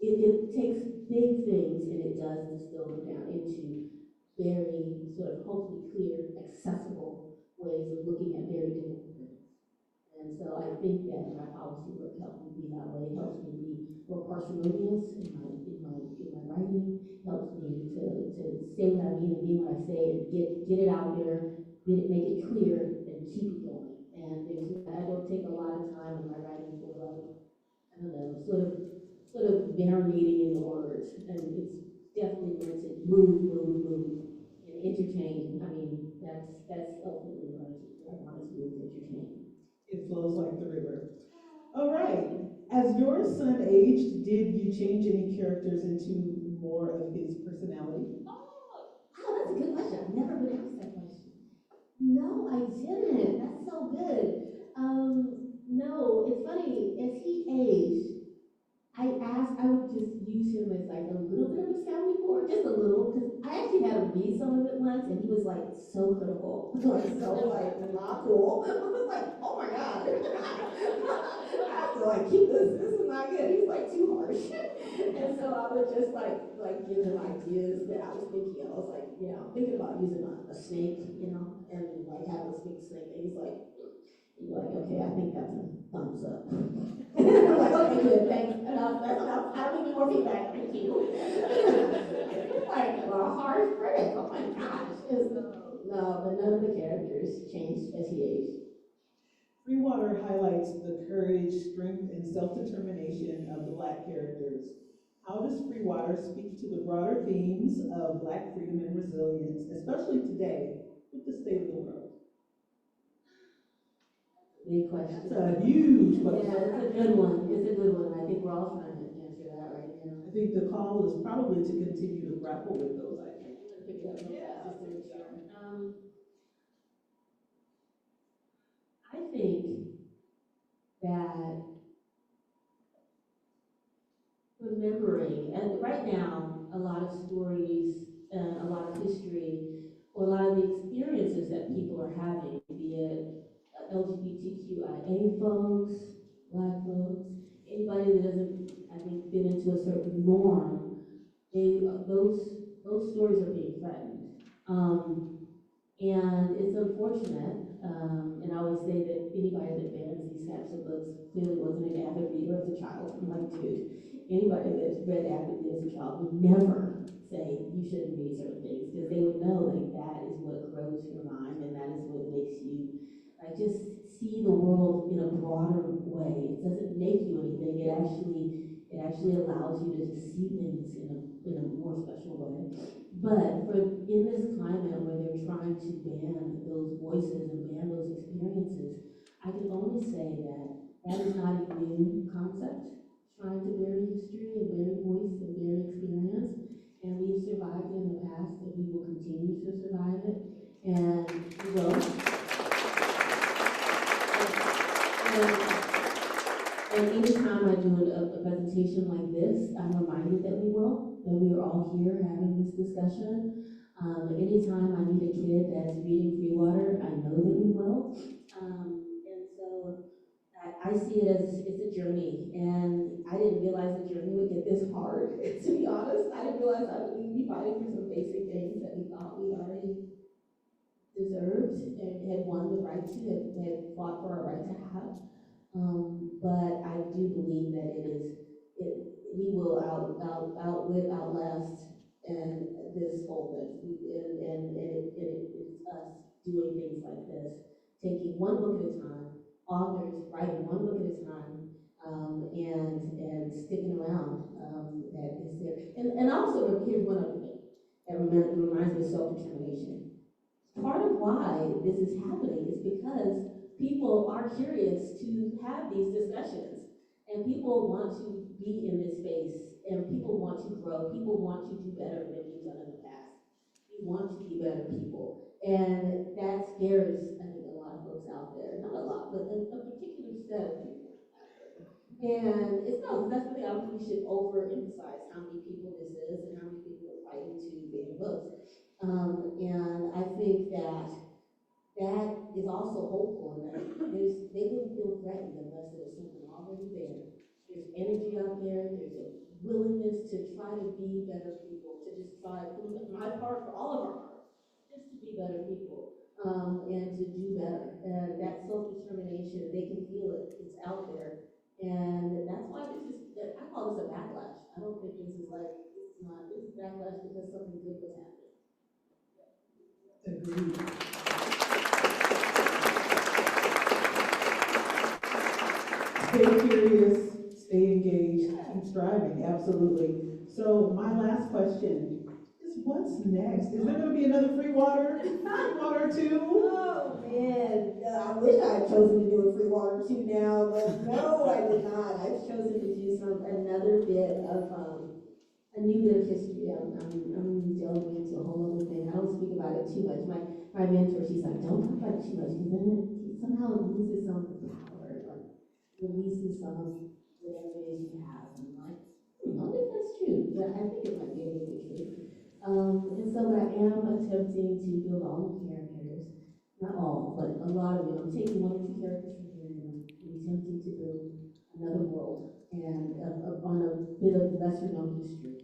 It takes big things and it does distill them down into very sort of hopefully clear, accessible ways of looking at very difficult things. And so I think that my policy work helped me be that way. It helps me be more parsimonious in my writing. It helps me to say what I mean and mean what I say, and get it out there, make it clear, and keep it going. And I don't take a lot of time in my writing for like, I don't know, sort of marinating in the words. And it's definitely meant to move, and entertain. I mean, that's ultimately what I want to move, entertain. It flows like the river. All right. As your son aged, did you change any characters into more of his personality? That's a good question. I've never been asked that question. No, I didn't. That's so good. No, it's funny. As he aged, I would just use him as like a little bit of a sounding board, just a little, because I actually had him read some of it once, and he was like so critical, like not cool. I was like, oh my god, I have to like keep this. This is not good. He's like too harsh, and so I would just like give him ideas that I was thinking of. I was like, thinking about using a snake, and like having a big snake, and he's like, okay, I think that's a thumbs up. I'm like, okay, good, thanks, enough, that's enough. I don't need more feedback, thank you. It's like a harsh critic, oh my gosh. No, but none of the characters changed as he aged. Freewater highlights the courage, strength, and self-determination of the Black characters. How does Freewater speak to the broader themes of Black freedom and resilience, especially today with the state of the world? Big question. That's a huge question. Yeah, it's a good one. I think we're all trying to answer that right now. I think the call is probably to continue to grapple with those ideas. Pick it up real fast just to make sure. I think that remembering, and right now, a lot of stories, a lot of history, or a lot of the experiences that people are having, be it LGBTQIA folks, Black folks, anybody that doesn't, I think, fit into a certain norm, those stories are being threatened. And it's unfortunate, and I always say that anybody that bans these types of books clearly wasn't an avid reader as a child. I'm like, dude, anybody that's read avidly as a child would never say you shouldn't read certain things, because they would know like that is what grows your mind, and that is what makes you just see the world in a broader way. It doesn't make you anything. It actually allows you to just see things in a more special way. But in this climate where they're trying to ban those voices and ban those experiences, I can only say say that is not a new concept, trying to bury history and bury voice and bury experience. And we've survived in the past, and we will continue to survive it. And we will. And anytime I do a presentation like this, I'm reminded that we will, that we are all here having this discussion. Anytime I meet a kid that's reading Freewater, I know that we will. And so I see it as it's a journey, and I didn't realize the journey would get this hard, to be honest. I didn't realize we'd be fighting for some basic things that we thought we already deserved and had won the right to, had fought for our right to have. But I do believe that we will outlast and this whole thing. It's us doing things like this, taking one book at a time, authors writing one book at a time, and sticking around. That is there. And also, here's one other thing that reminds me of self-determination. Part of why this is happening is because people are curious to have these discussions, and people want to be in this space, and people want to grow, people want to do better than we've done in the past. We want to be better people, and that scares, I think, a lot of folks out there. Not a lot, but a particular set of people out there. And that's the thing, I don't think we should overemphasize how many people this is and how many people are fighting to ban books. And I think that is also hopeful, and that they wouldn't feel threatened unless there's something already there. There's energy out there, there's a willingness to try to be better people, to just try, for my part, for all of our part, just to be better people, and to do better. And that self-determination, they can feel it, it's out there. And that's why I call this a backlash. I don't think this is backlash because something good was happening. Agreed. Stay curious, stay engaged, keep striving, absolutely. So my last question is, what's next? Is there going to be another Freewater? Freewater 2? Oh man, I wish I had chosen to do a Freewater 2 now, but no, I did not. I've chosen to do another bit of a new bit of history. I'm delving into a whole other thing. I don't speak about it too much. My mentor, she's like, don't talk about it too much, because then somehow it loses some of the power, or releases some of whatever it is you have. And I'm like, I don't think that's true, but I think it might be a little bit true. And so I am attempting to build all the characters, not all, but a lot of them. I'm taking one or two characters from here, and I'm attempting to build another world, and on a bit of lesser known history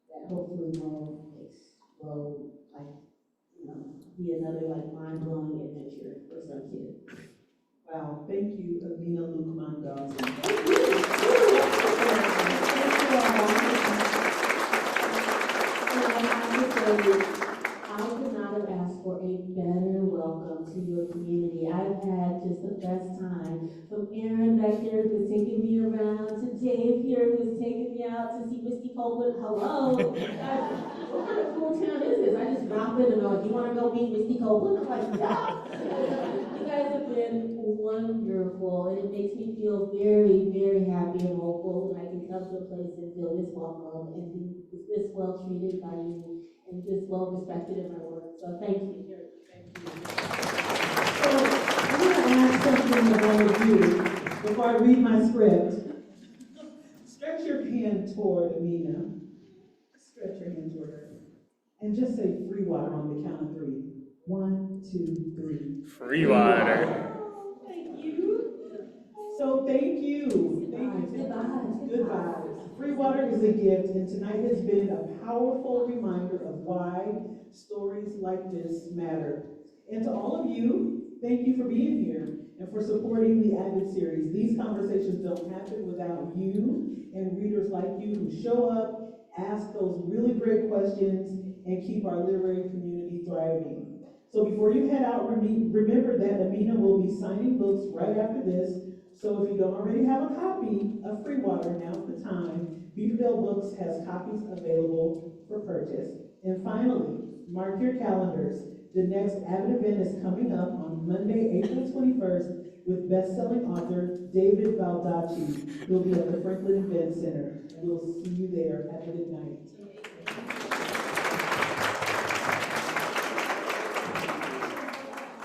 that hopefully will be another mind-blowing adventure for some kid. Wow, thank you, Amina Luqman-Dawson. Thank you. I could not have asked for a better welcome to your community. I've had just the best time. From Aaron back here who's taking me around, to Dave here who's taking me out to see Misty Copeland. Hello. What kind of cool town is this? I just drop in and go, do you want to go meet Misty Copeland? I'm like, yeah. You guys have been wonderful, and it makes me feel very, very happy and hopeful when I can come to a place and feel this welcome and be this well treated by you and this well respected in my work. So thank you. Thank you. So I'm going to ask something of all of you before I read my script. Stretch your hand toward Amina. Stretch your hand toward her. And just say Freewater on the count of 3. 1, 2, 3. Freewater. Oh, thank you. So thank you. Thank you. Goodbye. Freewater is a gift, and tonight has been a powerful reminder of why stories like this matter. And to all of you, thank you for being here and for supporting the AViD series. These conversations don't happen without you and readers like you who show up, ask those really great questions, and keep our literary community thriving. So before you head out, remember that Amina will be signing books right after this. So if you don't already have a copy of Freewater, now's the time. Beaverville Books has copies available for purchase. And finally, mark your calendars. The next AViD event is coming up on Monday, April 21st, with best-selling author David Baldacci. He'll be at the Franklin Event Center. We'll see you there at the